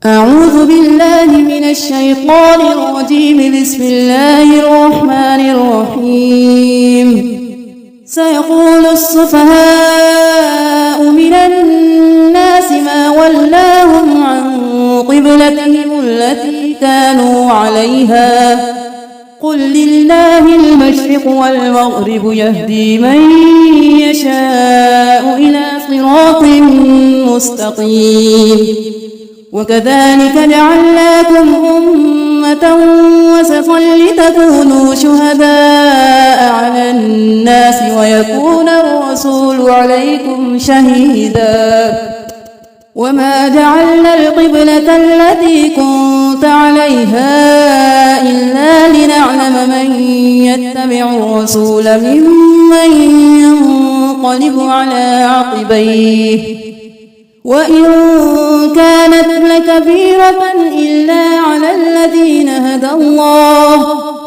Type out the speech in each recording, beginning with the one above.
أعوذ بالله من الشيطان الرجيم. بسم الله الرحمن الرحيم. سيقول السفهاء من الناس ما ولاهم عن قبلتهم التي كانوا عليها قل لله المشرق والمغرب يهدي من يشاء إلى صراط مستقيم. وكذلك جعلناكم أمة وسطا لتكونوا شهداء على الناس ويكون الرسول عليكم شهيدا. وما جعلنا القبلة التي كنت عليها إلا لنعلم من يتبع الرسول ممن ينقلب على عقبيه وإن كانت لكبيرة إلا على الذين هدى الله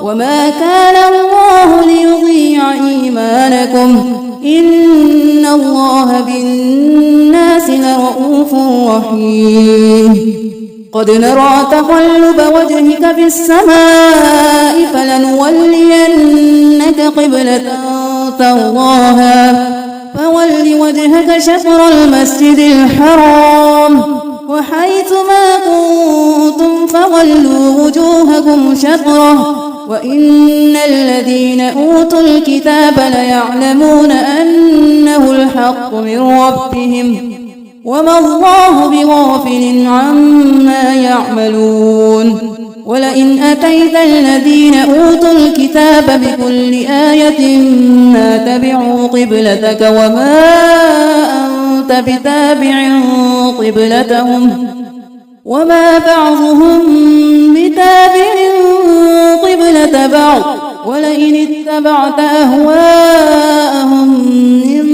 وما كان الله ليضيع إيمانكم إن الله بالناس لرؤوف رحيم. قد نرى تقلب وجهك في السماء فلنولينك قبلة ترضاها فول وجهك شطر المسجد الحرام وحيث ما كنتم فولوا وجوهكم شطره وإن الذين أوتوا الكتاب ليعلمون أنه الحق من ربهم وما الله بغافل عما يعملون. ولئن أتيت الذين أوتوا الكتاب بكل آية ما تبعوا قبلتك وما أنت بتابع قبلتهم وما بعضهم بتابع قبلة بعض ولئن اتبعت أهواءهم من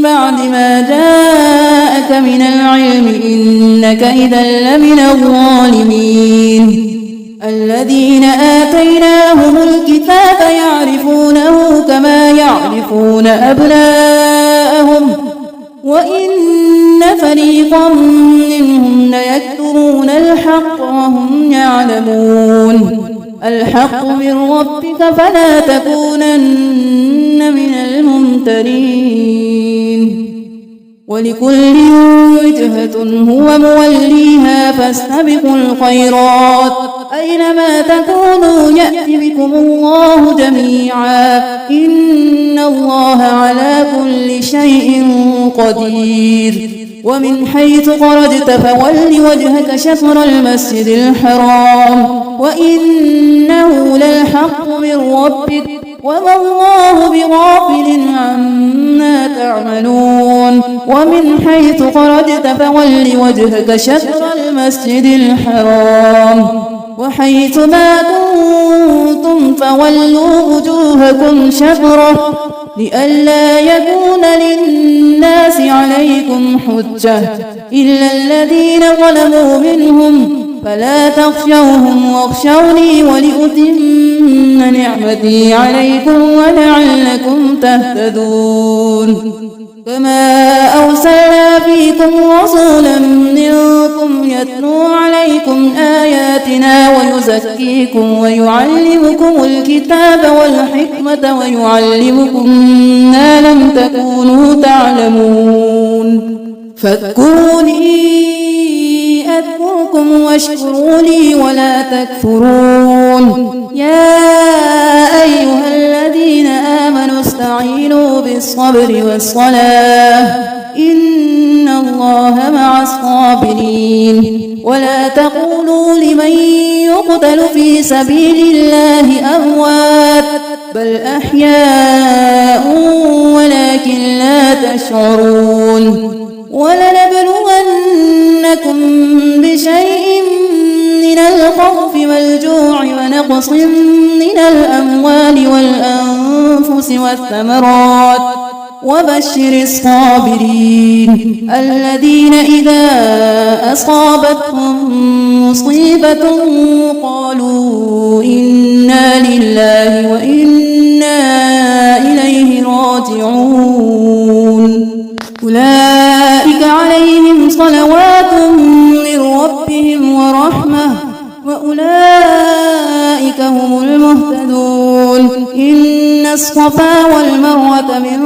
بعد ما جاءك من العلم إنك إذا لمن الظالمين. الذين آتيناهم الكتاب يعرفونه كما يعرفون أبناءهم وإن فريقا منهم ليكتمون الحق وهم يعلمون. الحق من ربك فلا تكونن من الممترين. ولكل وجهة هو موليها فاستبقوا الخيرات أينما تكونوا يأتي بكم الله جميعا إن الله على كل شيء قدير. ومن حيث خرجت فول وجهك شطر المسجد الحرام وإنه للحق من ربك وما الله بغافل عما تعملون. ومن حيث خرجت فول وجهك شطر المسجد الحرام وحيث ما كنتم فولوا وجوهكم شطره لئلا يكون للناس عليكم حجة إلا الذين ظلموا منهم فلا تخشوهم واخشوني ولأتم نعمتي عليكم ولعلكم تهتدون. كما أرسلنا فيكم رسولا منكم يتلو عليكم آياتنا ويزكيكم ويعلمكم الكتاب والحكمة ويعلمكم ما لم تكونوا تعلمون. فاذكروني أذكركم واشكروا لي ولا تكفرون. يا أيها الذين آمنوا استعينوا بالصبر والصلاة إن الله مع الصابرين. ولا تقولوا لمن يقتل في سبيل الله أموات بل أحياء ولكن لا تشعرون. ولنبلونكم بشيء من الخوف والجوع ونقص من الأموال والأنفس والثمرات وبشر الصابرين الذين إذا أصابتهم مصيبة قالوا إنا لله وإنا إليه راجعون. أولئك عليهم صلوات من ربهم بهم ورحمة وأولئك هم المهتدون. إن الصفا والمروة من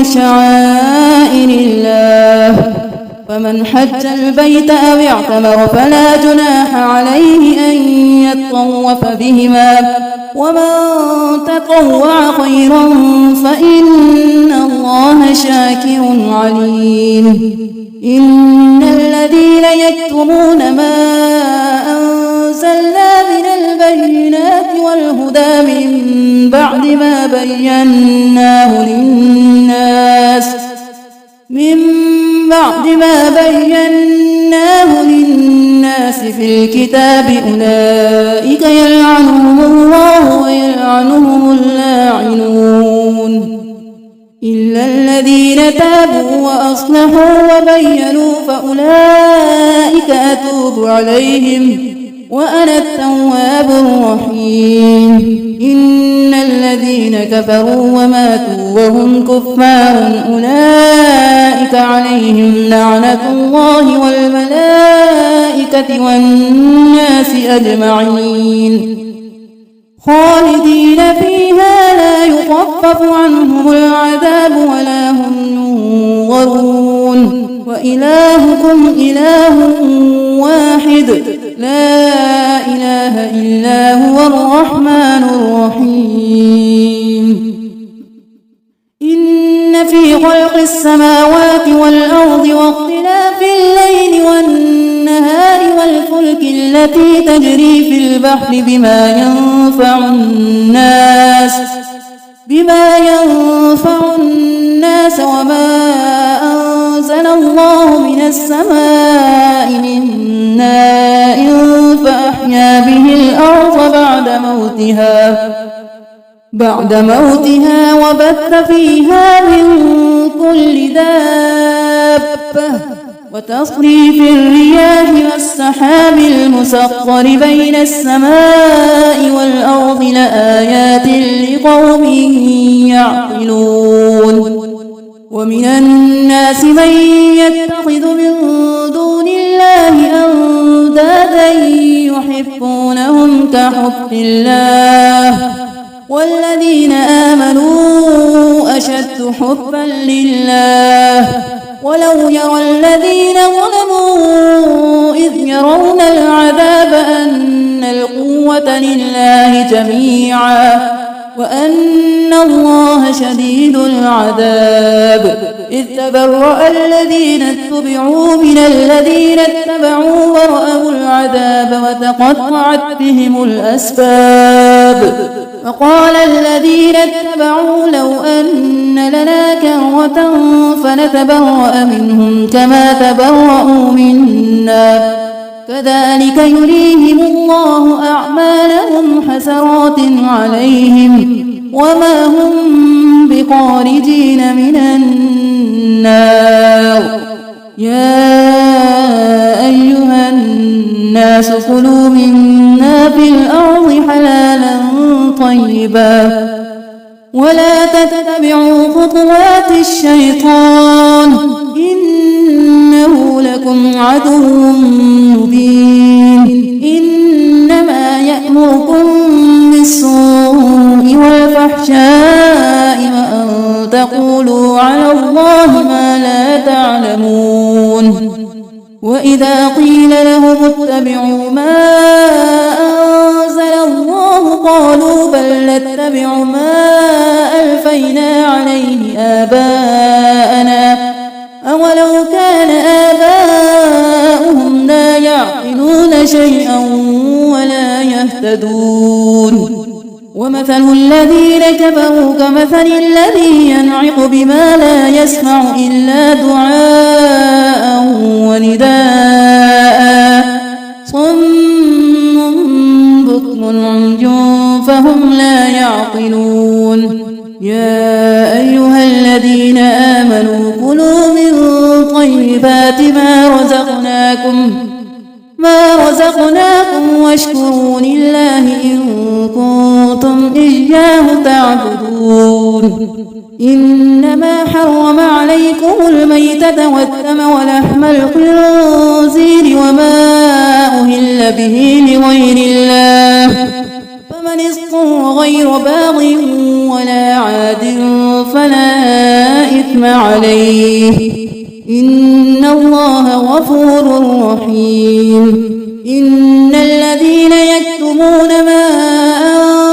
شعائر الله فمن حج البيت أو اعتمر فلا جناح عليه أن يطوف بهما ومن تطوع خيرا فإن الله شاكر عليم. إن الذين يكتمون ما أنزلنا من البينات والهدى من بعد ما بيناه للناس في الكتاب أولئك يلعنهم الله ويلعنهم اللاعنون إلا الذين تابوا وأصلحوا وبينوا فأولئك أتوب عليهم وأنا التواب الرحيم. إن الذين كفروا وماتوا وهم كفار أولئك عليهم لعنة الله والملائكة والناس أجمعين خالدين فيها لا يخفف عنهم العذاب ولا هم ينظرون. وإلهكم إله واحد لا إله إلا هو الرحمن الرحيم. إن في خلق السماوات والأرض واختلاف الليل والنهار والفلك التي تجري في البحر بما ينفع الناس وما أنزل الله من السماء من ماء فأحيا به الأرض بعد موتها وبث فيها من كل دابة وتصريف الرياح والسحاب المسخر بين السماء والأرض لآيات لقوم يعقلون. ومن الناس من يتخذ من دون الله أندادا يحبونهم كحب الله والذين آمنوا أشد حبا لله ولو يرى الذين ظلموا إذ يرون العذاب أن القوة لله جميعا وأن الله شديد العذاب. إذ تبرأ الذين اتبعوا من الذين اتبعوا ورأوا العذاب وتقطعت بهم الأسباب. وقال الذين اتبعوا لو أن لنا كرة فنتبرأ منهم كما تبرأوا منا كذلك يريهم الله أعمالهم حسرات عليهم وما هم بخارجين من النار. يا أيها الناس كلوا مما في الأرض حلالا طيبا ولا تتبعوا خطوات الشيطان إنه لكم عدو مبين. إنما يأمركم بالسوء والفحشاء وأن تقولوا على الله ما لا تعلمون. وإذا قيل لهم اتبعوا ما أنزل الله قالوا بل نتبع ما ألفينا عليه آباءنا أولو كان آباؤهم لا يعقلون شيئا ولا يهتدون. ومثل الذين كفروا كمثل الذي ينعق بما لا يسمع إلا دعاء ونداء صم بكم عمي فهم لا يعقلون. يا أيها الذين آمنوا كلوا من طيبات ما رزقناكم واشكروا لله إن كنتم إياه تعبدون. إنما حرم عليكم الميتة والدم ولحم الخنزير وما أهل به لغير الله فمن اضطر غير باغ ولا عاد فلا إثم عليه إن الله غفور رحيم إن الذين يكتمون ما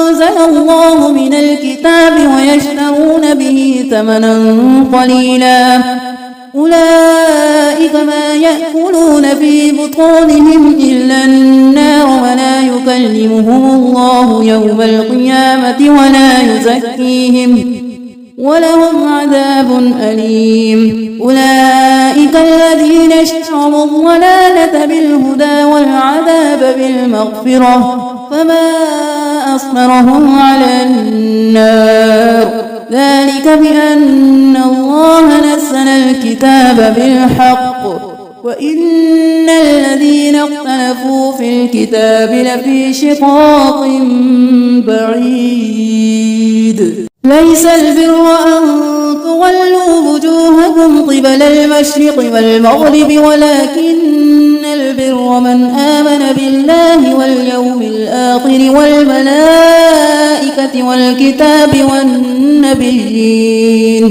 أنزل الله من الكتاب ويشترون به ثمنا قليلا أولئك ما يأكلون في بطونهم إلا النار ولا يكلمهم الله يوم القيامة ولا يزكيهم ولهم عذاب أليم أولئك الذين اشتروا الضلالة بالهدى والعذاب بالمغفرة فما أصبرهم على النار ذلك بأن الله نزل الكتاب بالحق وإن الذين اختلفوا في الكتاب لفي شقاق بعيد ليس البر أن تولوا وجوهكم قبل المشرق والمغرب ولكن البر من آمن بالله واليوم الآخر والملائكة والكتاب والنبيين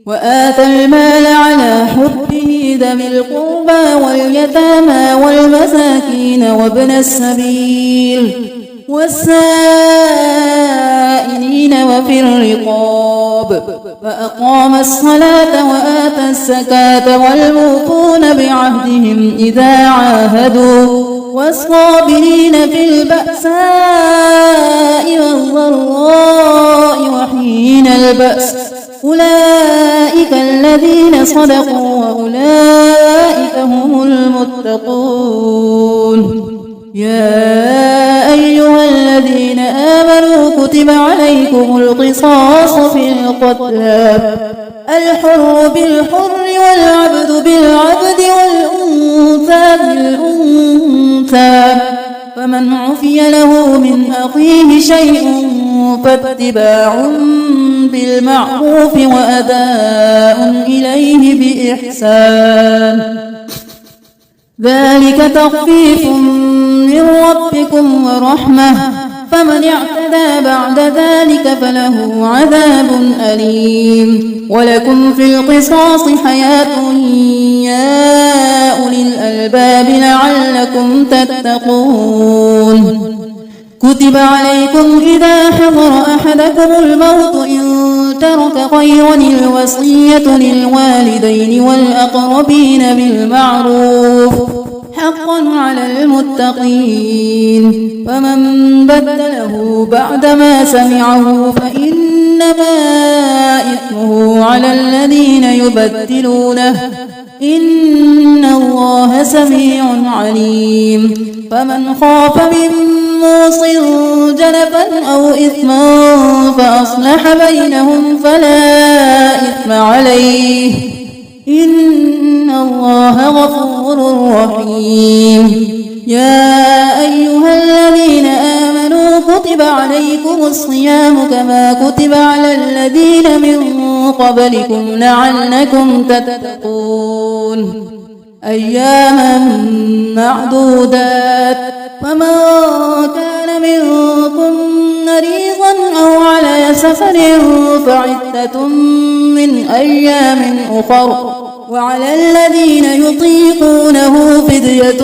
وآتى المال على حبه ذوي القربى واليتامى والمساكين وابن السبيل والسائلين وفي الرقاب فأقام الصلاة وآتى الزكاة والموفون بعهدهم إذا عاهدوا والصابرين في البأساء والضراء وحين البأس أولئك الذين صدقوا وأولئك هم المتقون يا أيها الذين آمنوا كتب عليكم القصاص في القتلى الحر بالحر والعبد بالعبد والأنثى بالأنثى فمن عفي له من أخيه شيء فاتباع بالمعروف وأداء إليه بإحسان ذلك تخفيف من ربكم ورحمة فمن اعتدى بعد ذلك فله عذاب أليم ولكم في القصاص حياة يا أولي الألباب لعلكم تتقون كتب عليكم إذا حضر أحدكم الموت إن ترك خيرا الوصية للوالدين والأقربين بالمعروف حقا على المتقين فمن بدله بعدما سمعه فإنما إثمه على الذين يبدلونه إن الله سميع عليم فمن خاف من موص جنفا أو إثما فأصلح بينهم فلا إثم عليه إن الله غفور رحيم يا أيها الذين آمنوا كتب عليكم الصيام كما كتب على الذين من قبلكم لعلكم تتقون أياما معدودات فمن كان منكم مريضا أو على سفر فعدة من أيام أخر وعلى الذين يطيقونه فدية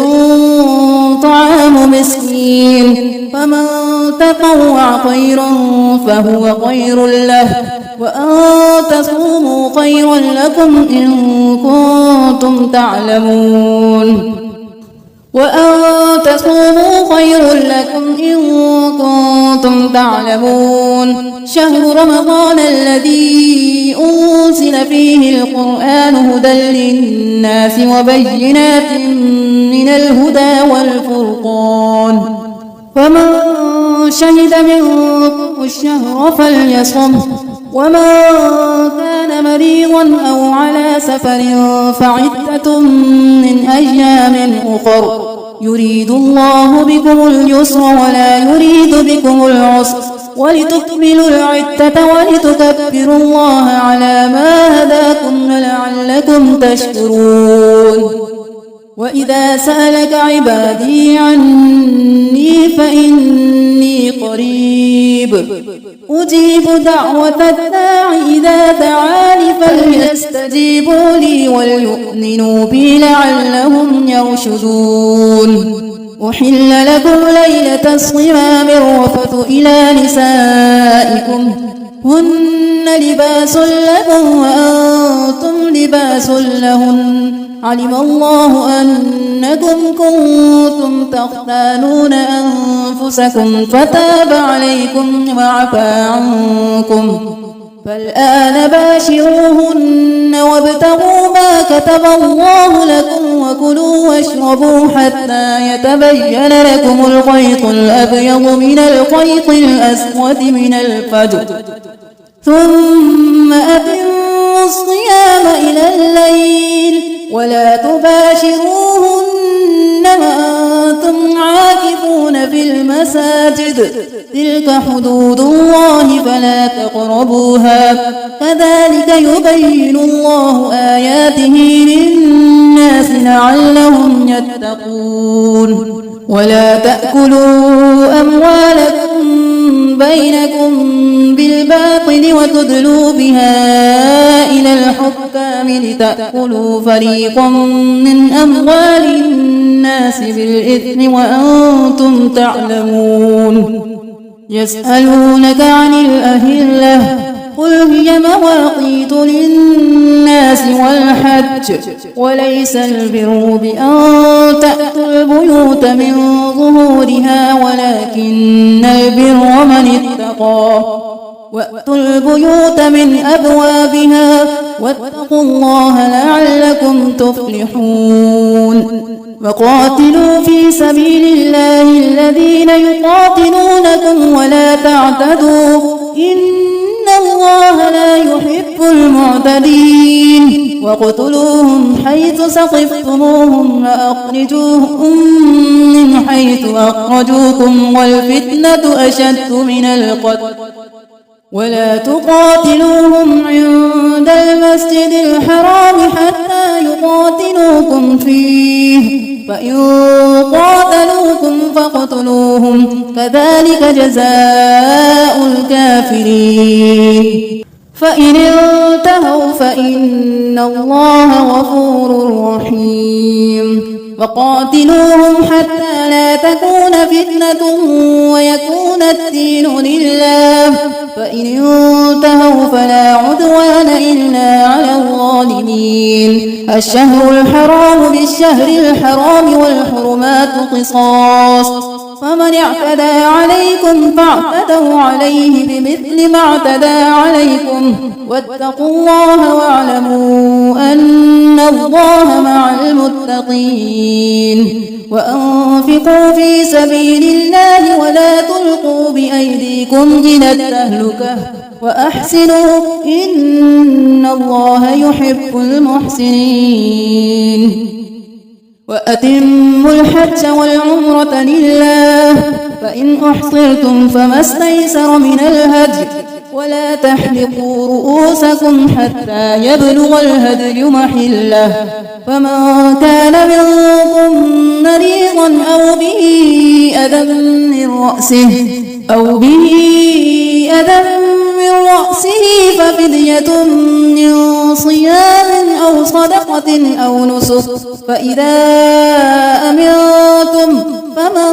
طعام مسكين فمن تطوع خيرا فهو خير له وأن تصوموا خير لكم إن كنتم تعلمون شهر رمضان الذي أنزل فيه القرآن هدى للناس وبينات من الهدى والفرقان فمن شهد منكم الشهر فليصم ومن كان مريضا أو على سفر فعدة من أيام أخر يريد الله بكم اليسر ولا يريد بكم العسر ولتكملوا العدة ولتكبروا الله على ما هداكم ولعلكم تشكرون. وإذا سألك عبادي عني فإني قريب أجيب دعوة الداع إذا دعاني فليستجيبوا لي وليؤمنوا بي لعلهم يرشدون. أحل لكم ليلة الصيام الرفث إلى نسائكم هن لباس لكم وأنتم لباس لهن علم الله أنكم كنتم تختانون أنفسكم فتاب عليكم وعفى عنكم فالآن باشروهن وابتغوا ما كتب الله لكم وكلوا واشربوا حتى يتبين لكم الخيط الأبيض من الخيط الأسود من الفجر ثم أتموا الصيام إلى الليل ولا تباشروهن وأنتم عاكفون في المساجد تلك حدود الله فلا تقربوها كذلك يبين الله آياته للناس لعلهم يتقون. ولا تأكلوا أموالكم بينكم بالباطل وتدلوا بها إلى الحكام لتأكلوا فريقا من أموال الناس بالإثم وأنتم تعلمون. يسألونك عن الأهلة قل هي مواقيت للناس والحج وليس البر بأن تأتوا البيوت من ظهورها ولكن البر من اتقى وأتوا البيوت من أبوابها واتقوا الله لعلكم تفلحون. وقاتلوا في سبيل الله الذين يقاتلونكم ولا تعتدوا إن الله لا يحب المعتدين. واقتلوهم حيث ثقفتموهم وأخرجوهم من حيث أخرجوكم والفتنة أشد من القتل ولا تقاتلوهم عند المسجد الحرام حتى يقاتلوكم فيه فإن قاتلوكم فاقتلوهم كذلك جزاء الكافرين. فإن انتهوا فإن الله غفور رحيم. وقاتلوهم حتى لا تكون فتنة ويكون الدين لله فإن انتهوا فلا عدوان إلا على الظالمين. الشهر الحرام بالشهر الحرام والحرمات قصاص فمن اعتدى عليكم فاعتدوا عليه بمثل ما اعتدى عليكم واتقوا الله واعلموا أن الله مع المتقين. وأنفقوا في سبيل الله ولا تلقوا بأيديكم إلى التهلكة وأحسنوا إن الله يحب المحسنين. وأتموا الحج والعمرة لله فإن أحصرتم فما استيسر من الهدي ولا تحلقوا رؤوسكم حتى يبلغ الهدي محله فمن كان منكم مريضا أو به أذى من رأسه ففدية من صيام أو صدقة أو نسك فإذا أمنتم فمن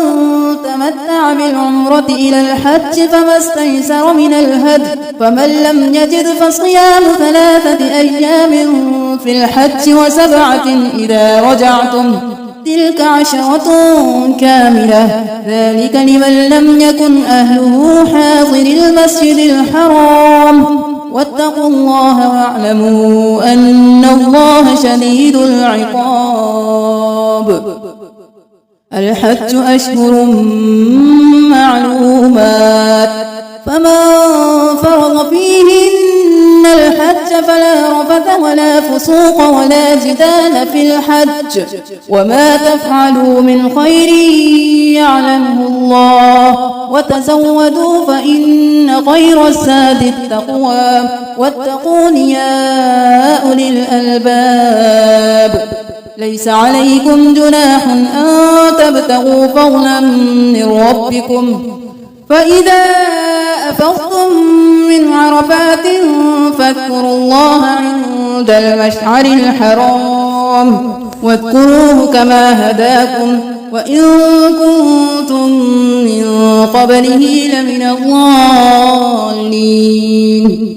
تمتع بالعمرة إلى الحج فما استيسر من الهدي فمن لم يجد فصيام 3 أيام في الحج و7 إذا رجعتم تلك 10 كاملة ذلك لمن لم يكن أهله حاضر المسجد الحرام واتقوا الله واعلموا أن الله شديد العقاب. الحج أشهر معلومات فمن فرض فيهن الحج فلا رفث ولا فسوق ولا جدال في الحج وما تفعلوا من خير يعلمه الله وتزودوا فإن خير الزاد التقوى واتقون يا أولي الألباب. ليس عليكم جناح أن تبتغوا فضلا من ربكم فإذا أفضتم من عرفات فاذكروا الله عند المشعر الحرام واذكروه كما هداكم وإن كنتم من قبله لمن الضالين.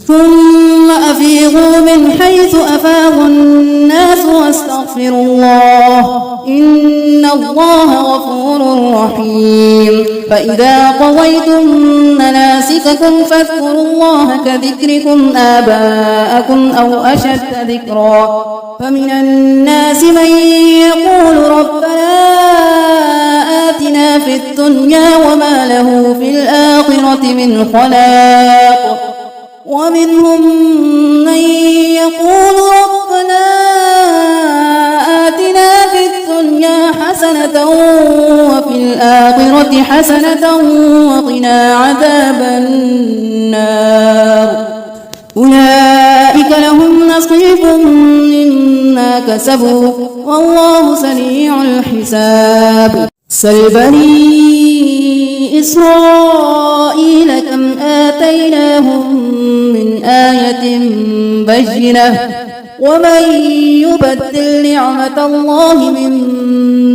ثم أفيضوا من حيث أفاض الناس واستغفروا الله إن الله غفور رحيم. فإذا قضيتم مناسككم فاذكروا الله كذكركم آباءكم أو أشد ذكرا. فمن الناس من يقول ربنا آتنا في الدنيا وما له في الآخرة من خلاق ومنهم من يقول ربنا آتنا في الدنيا حسنة وفي الآخرة حسنة وقنا عذاب النار. أولئك لهم نصيب مما كسبوا والله سريع الحساب. سل بني إسرائيل كم آتيناهم من آية بينة ومن يبدل نعمة الله من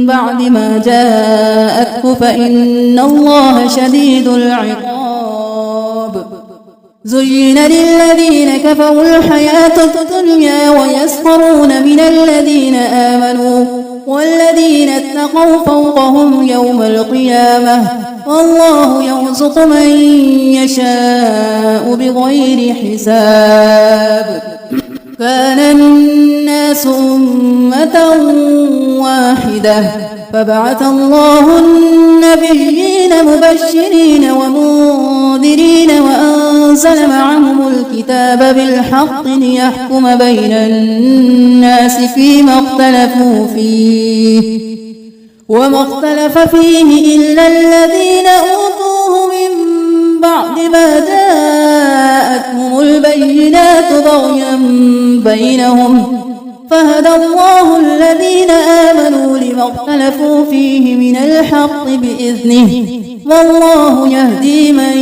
بعد ما جاءته فإن الله شديد العقاب. زين للذين كفروا الحياة الدنيا ويسخرون من الذين آمنوا والذين اتقوا فوقهم يوم القيامة والله يرزق من يشاء بغير حساب. كان الناس أمة واحدة فبعث الله النبيين مبشرين ومنذرين وأنزل معهم الكتاب بالحق ليحكم بين الناس فيما اختلفوا فيه وما اختلف فيه إلا الذين أوتوه من بعد ما جاءتهم البينات بغيا بينهم فهدى الله الذين آمنوا لما اختلفوا فيه من الحق بإذنه والله يهدي من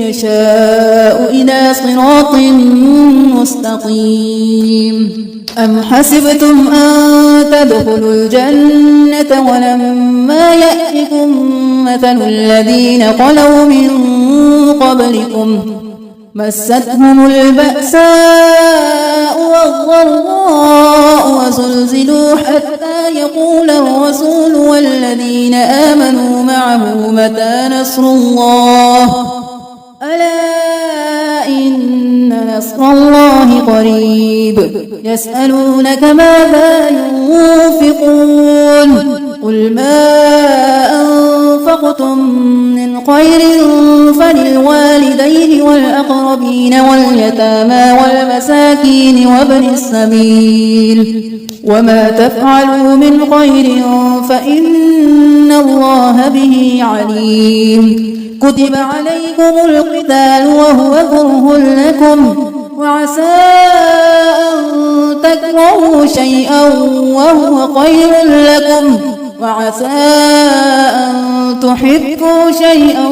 يشاء إلى صراط مستقيم. أم حسبتم أن تدخلوا الجنة ولما يأتكم مثل الذين خلوا من قبلكم مستهم البأساء والضراء وزلزلوا حتى يقول الرسول والذين آمنوا معه متى نصر الله ألا إن نصر الله قريب. يسألونك ماذا ينفقون قل ما أنفقتم من خير فللوالدين والأقربين واليتامى والمساكين وابن السبيل وما تفعلوا من خير فإن الله به عليم. كتب عليكم القتال وهو كره لكم وعسى أن تكرهوا شيئا وهو خير لكم وعسى أن تحبوا شيئا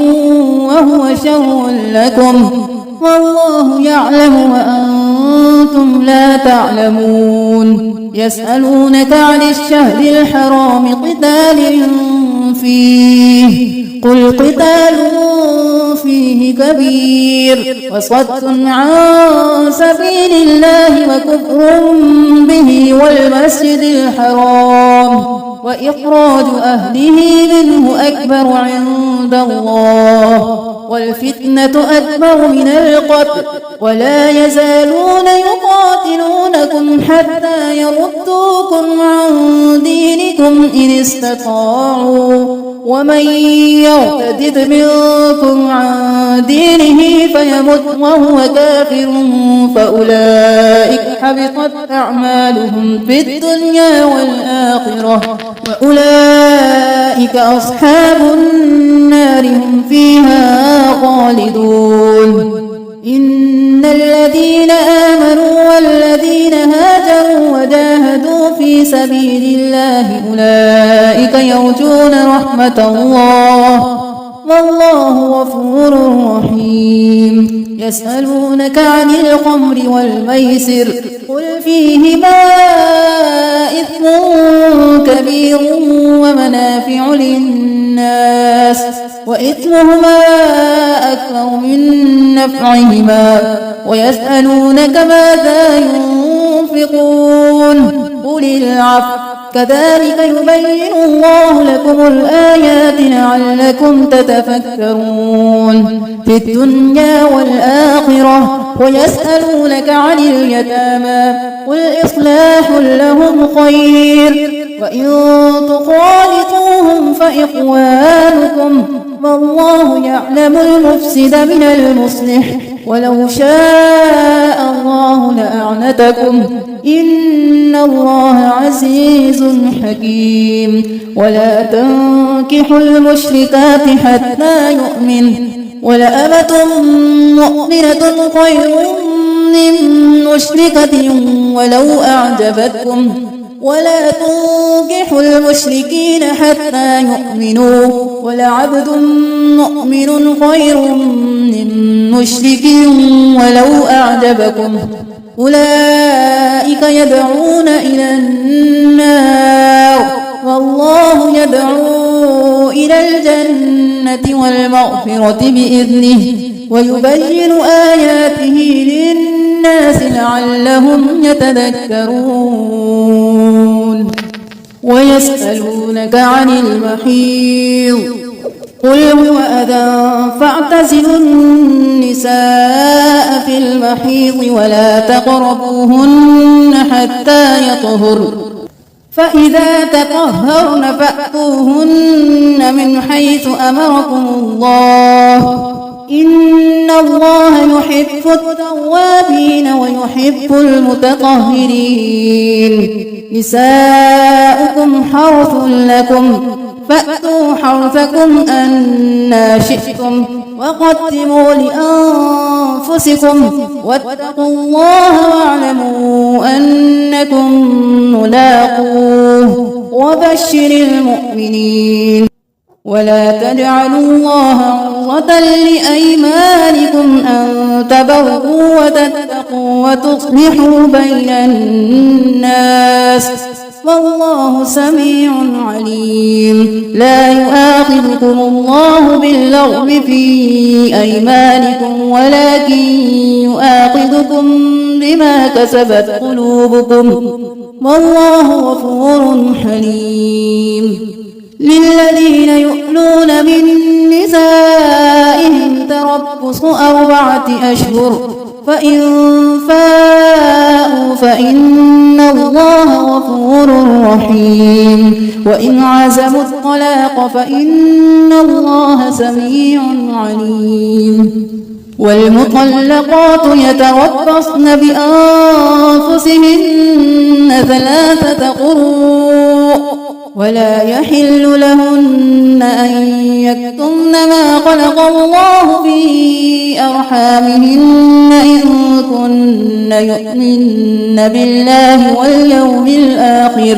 وهو شر لكم والله يعلم وأنتم لا تعلمون. يسألونك عن الشهر الحرام قتال فيه قل قتال فيه كبير وصد عن سبيل الله وكفر به والمسجد الحرام وإخراج أهله منه أكبر عند الله والفتنة أكبر من القتل ولا يزالون يقاتلونكم حتى يردوكم عن دينكم إن استطاعوا ومن يرتد منكم عن دينه فيمت وهو كافر فأولئك حبطت أعمالهم في الدنيا والآخرة وأولئك أصحاب النار هم فيها خالدون. إن الذين آمنوا والذين هاجروا وجاهدوا في سبيل الله أولئك يرجون رحمة الله والله غفور رحيم. يسألونك عن الخمر والميسر قل فيهما إثم كبير ومنافع للناس وإثمهما أكبر من نفعهما ويسألونك ماذا ينفقون قل العفو كذلك يبين الله لكم الآيات لعلكم تتفكرون في الدنيا والآخرة. ويسألونك عن اليتامى قل إصلاح لهم خير وإن تخالطوهم فإخوانكم والله يعلم المفسد من المصلح ولو شاء الله لأعنتكم إن الله عزيز حكيم. ولا تنكحوا المشركات حتى يؤمن ولأمة مؤمنة خير من مشركة ولو أعجبتكم ولا تنكحوا المشركين حتى يؤمنوا ولعبد مؤمن خير من مشرك ولو أعجبكم أولئك يدعون إلى النار والله يدعو إلى الجنة والمغفرة بإذنه ويبين آياته للناس لعلهم يتذكرون. ويسألونك عن المحيض قل هو أذى فاعتزلوا النساء في المحيض ولا تقربوهن حتى يطهرن فإذا تطهرن فأتوهن من حيث أمركم الله إن الله يحب التوابين ويحب المتطهرين. نساؤكم حرث لكم فأتوا حرثكم أنى شئتم وقدموا لأنفسكم واتقوا الله واعلموا أنكم ملاقوه وبشر المؤمنين. ولا تجعلوا الله عرضة لأيمانكم أن تبروا وتتقوا وتصلحوا بين الناس والله سميع عليم. لا يؤاخذكم الله باللغو في أيمانكم ولكن يؤاخذكم بما كسبت قلوبكم والله غفور حليم. للذين يؤلون من نسائهم تربص 4 أشهر فإن فاءوا فإن الله غفور رحيم. وإن عزموا الطلاق فإن الله سميع عليم. والمطلقات يتربصن بأنفسهن 3 قروء ولا يحل لهن أن يكتمن ما خلق الله في أرحامهن إن كن يؤمن بالله واليوم الآخر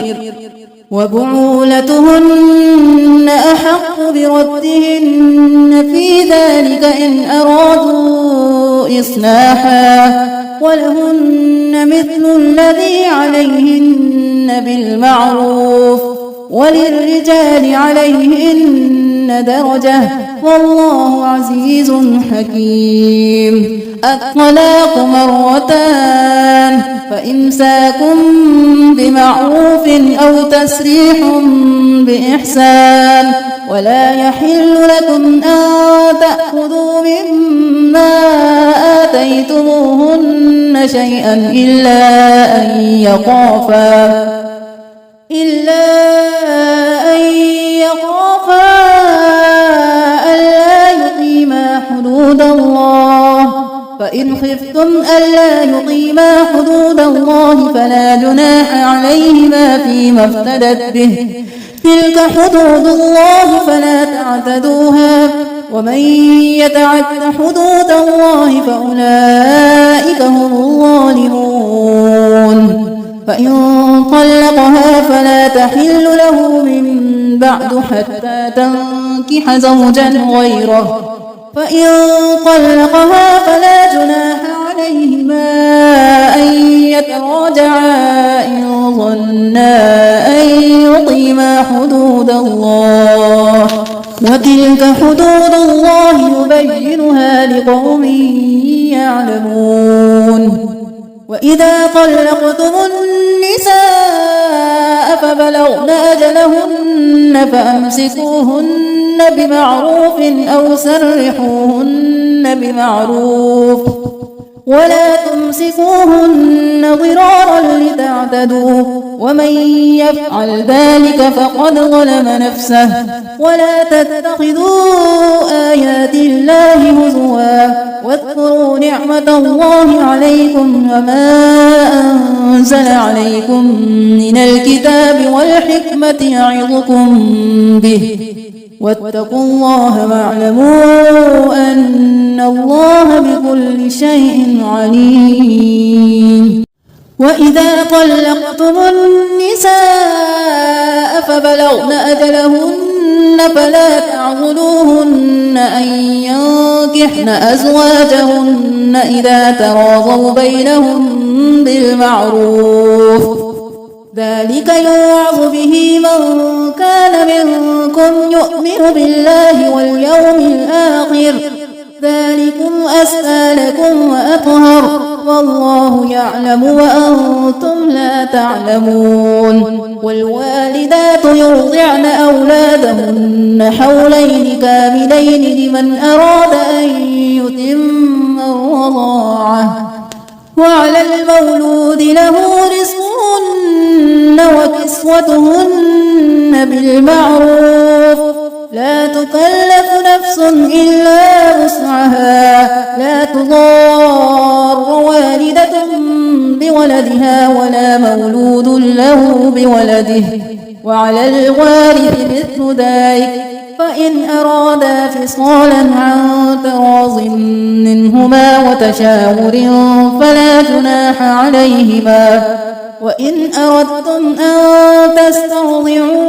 وبعولتهن أحق بردهن في ذلك إن أرادوا إصلاحا ولهن مثل الذي عليهن بالمعروف وللرجال عليهن درجة والله عزيز حكيم. الطلاق 2 فإمساك بمعروف أو تسريح بإحسان ولا يحل لكم أن تأخذوا مما آتيتموهن شيئا إلا أن يخافا ألا يقيما حدود الله فإن خفتم ألا يقيما حدود الله فلا جناح عليهما فيما افتدت به تلك حدود الله فلا تعتدوها ومن يتعد حدود الله فأولئك هم الظالمون فإن طلقها فلا تحل له من بعد حتى تنكح زوجا غيره فإن طلقها فلا جناح عليهما أن يتراجعا إن ظنا أن يقيما حدود الله وتلك حدود الله يبينها لقوم يعلمون وإذا طلقتم النساء فبلغن أجلهن فأمسكوهن بمعروف أو سرحوهن بمعروف ولا تمسكوهن ضرارا لتعتدوا ومن يفعل ذلك فقد ظلم نفسه ولا تتخذوا آيات الله هزوا واذكروا نعمة الله عليكم وما أنزل عليكم من الكتاب والحكمة يعظكم به واتقوا الله واعلموا أن الله بكل شيء عليم وإذا طلقتم النساء فبلغن أجلهن فلا تعضلوهن أن ينكحن أزواجهن إذا تراضوا بينهم بالمعروف ذلك يوعظ به من كان منكم يؤمن بالله واليوم الآخر ذلكم أزكى لكم وأطهر والله يعلم وأنتم لا تعلمون والوالدات يرضعن أولادهن حولين كاملين لمن أراد أن يتم الرضاعة وعلى المولود له رزقهن وكسوتهن بالمعروف لا تكلف نفس إلا وسعها لا تضار والدة بولدها ولا مولود له بولده وعلى الوارث مثل ذلك فإن أرادا فصالا عن تراض منهما وتشاور فلا جناح عليهما وإن أردتم أن تسترضعوا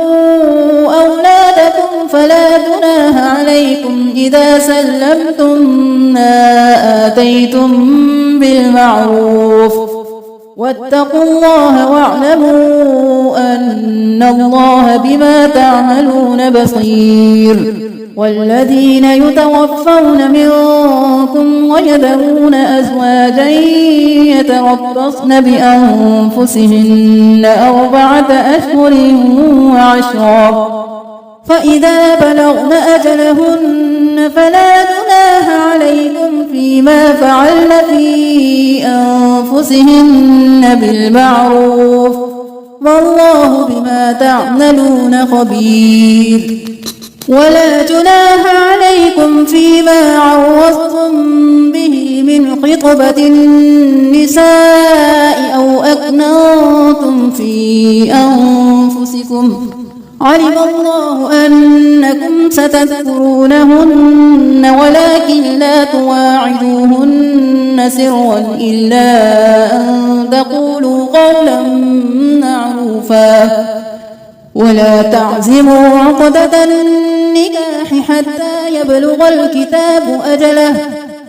أولادكم فلا جناح عليكم إذا سلمتم ما آتيتم بالمعروف واتقوا الله واعلموا أن الله بما تعملون بصير والذين يتوفون منكم ويذرون أزواجا يتربصن بأنفسهن 4 أشهر وعشرا فإذا بلغن أجلهن فلا جناح عليكم فيما فعلن في أنفسهن بالمعروف والله بما تعملون خبير ولا جناح عليكم فيما عرضتم به من خطبة النساء أو أكننتم في أنفسكم علم الله أنكم ستذكرونهن ولكن لا تواعدوهن سرا إلا أن تقولوا قولا معروفا ولا تعزموا عقدة النكاح حتى يبلغ الكتاب أجله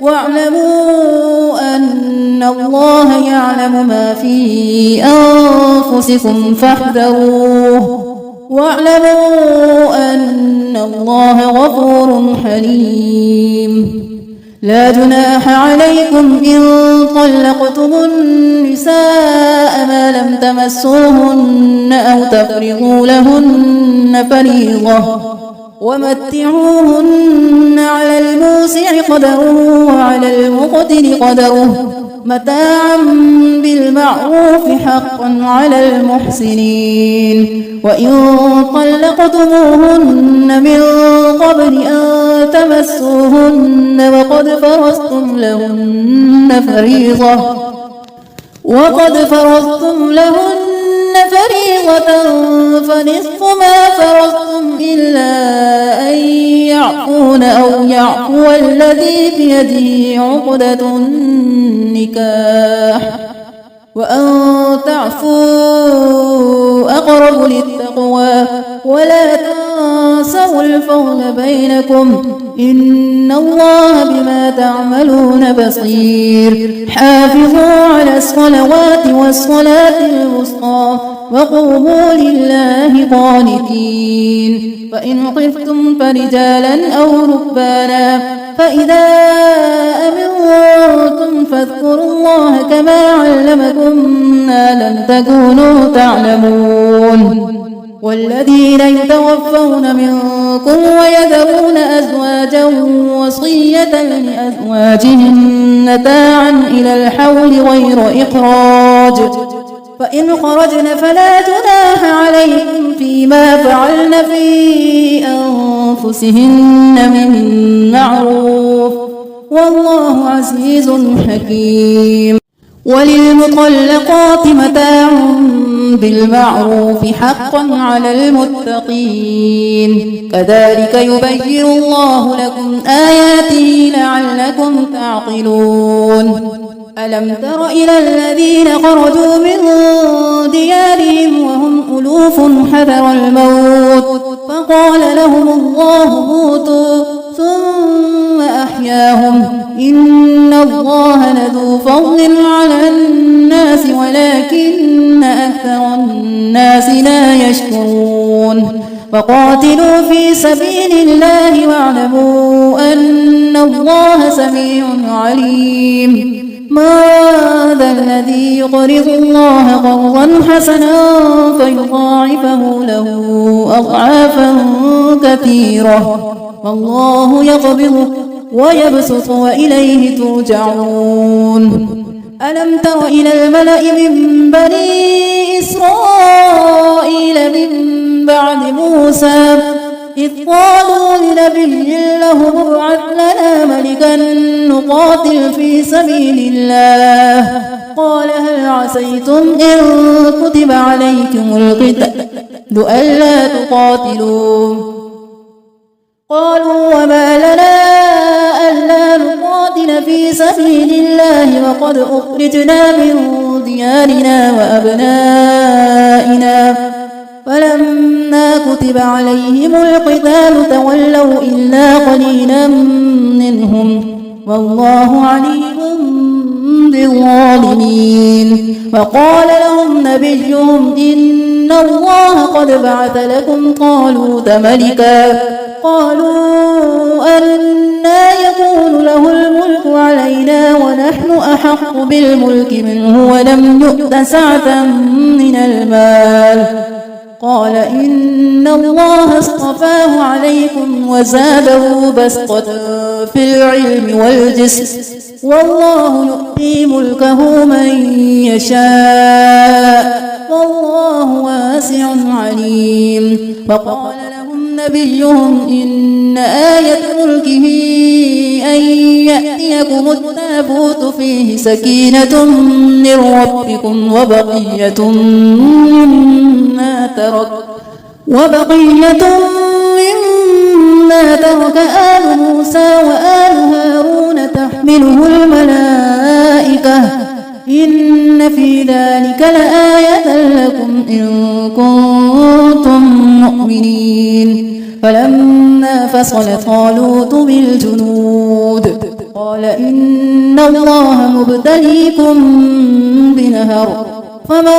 واعلموا أن الله يعلم ما في أنفسكم فاحذروه واعلموا أن الله غفور حليم لا جناح عليكم إن طلقتم النساء ما لم تمسوهن أو تفرضوا لهن فريضة ومتعوهن على الموسع قدره وعلى المقتر قدره متاعا بالمعروف حقا على المحسنين. وإن طلقتموهن من قبل أن تمسوهن وقد فرضتم لهن فريضة فنصف ما فرضتم إلا أن يعفون أو يعفو الذي بيده عقدة النكاح وأن تعفوا أقرب للتقوى ولا تنسوا الفضل بينكم إن الله بما تعملون بصير. حافظوا على الصلوات والصلاة الوسطى وقوموا لله قانتين. فإن خفتم فرجالا أو ركبانا فإذا أمنتم فاذكروا الله كما علمكم ما لم تكونوا تعلمون. والذين يتوفون منكم ويذرون أزواجا وصية لأزواجهم متاعا إلى الحول غير إخراج فإن خرجن فلا جناح عليكم فيما فعلن في أنفسهن من معروف والله عزيز حكيم. وللمطلقات متاع بالمعروف حقا على المتقين كذلك يبين الله لكم آياته لعلكم تعقلون. ألم تر إلى الذين خرجوا من ديارهم وهم ألوف حذر الموت فقال لهم الله موتوا ثم أحياهم إن الله لذو فضل على الناس ولكن أكثر الناس لا يشكرون. وقاتلوا في سبيل الله واعلموا أن الله سميع عليم. ماذا الذي يقرض الله قرضا حسنا فيضاعفه له أضعافا كثيرة والله يقبض ويبسط وإليه ترجعون. ألم تر إلى الملأ من بني إسرائيل من بعد موسى إذ قالوا لنبي له ابعث لنا ملكا نقاتل في سبيل الله قال هل عسيتم إن كتب عليكم القتال ألا تقاتلوا قالوا وما لنا ألا نقاتل في سبيل الله وقد أخرجنا من ديارنا وأبنائنا فلما كتب عليهم القتال تولوا إلا قليلا منهم والله عليم بالظالمين. وقال لهم نبيهم إن الله قد بعث لكم طالوت ملكا قالوا أنى يكون له الملك علينا ونحن أحق بالملك منه ولم يؤت سعة من المال قال إن الله اصطفاه عليكم وزاده بسطة في العلم والجسم والله يؤتي ملكه من يشاء والله واسع عليم. وقال لهم نبيهم إن آية ملكه أن يأتيكم التابوت فيه سكينة من ربكم وبقية مما ترك آل موسى وآل هارون تحمله الملائكة إن في ذلك لآية لكم إن كنتم مؤمنين. فلما فصل طالوت بالجنود قال إن الله مبتليكم بنهر فمن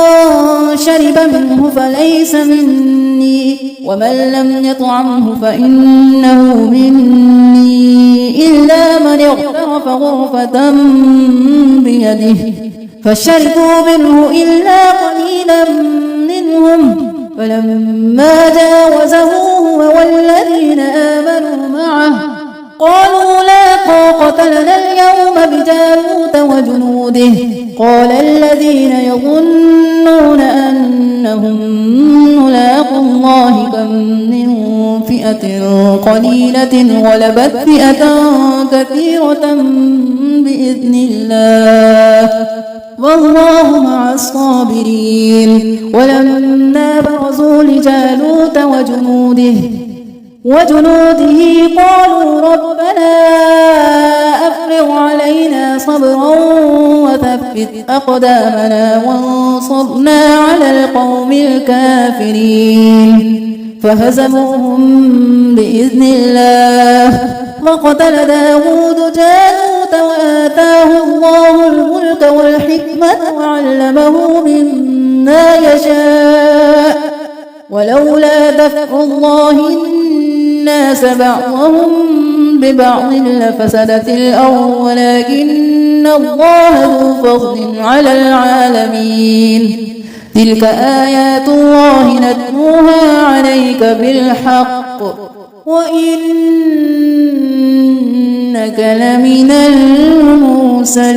شرب منه فليس مني ومن لم يطعمه فإنه مني إلا من اغترف غرفة بيده فشربوا منه إلا قليلا منهم فلما جاوزه هو والذين آمنوا معه قالوا لا طاقة لنا اليوم بجالوت وجنوده قال الذين يظنون أنهم ملاقو الله كم من فئة قليلة غلبت فئة كثيرة بإذن الله والله مع الصابرين ولما برزوا لجالوت وجنوده قالوا ربنا أفرغ علينا صبرا وثبت أقدامنا وانصرنا على القوم الكافرين فهزموهم بإذن الله وقتل داود جالوت وآتاه الله الملك والحكمة وعلمه مما يشاء ولولا دفع الله الناس بعضهم ببعض لفسدت الأرض ولكن الله ذو فضل على العالمين تلك آيات الله نتلوها عليك بالحق وإنك لمن المرسلين.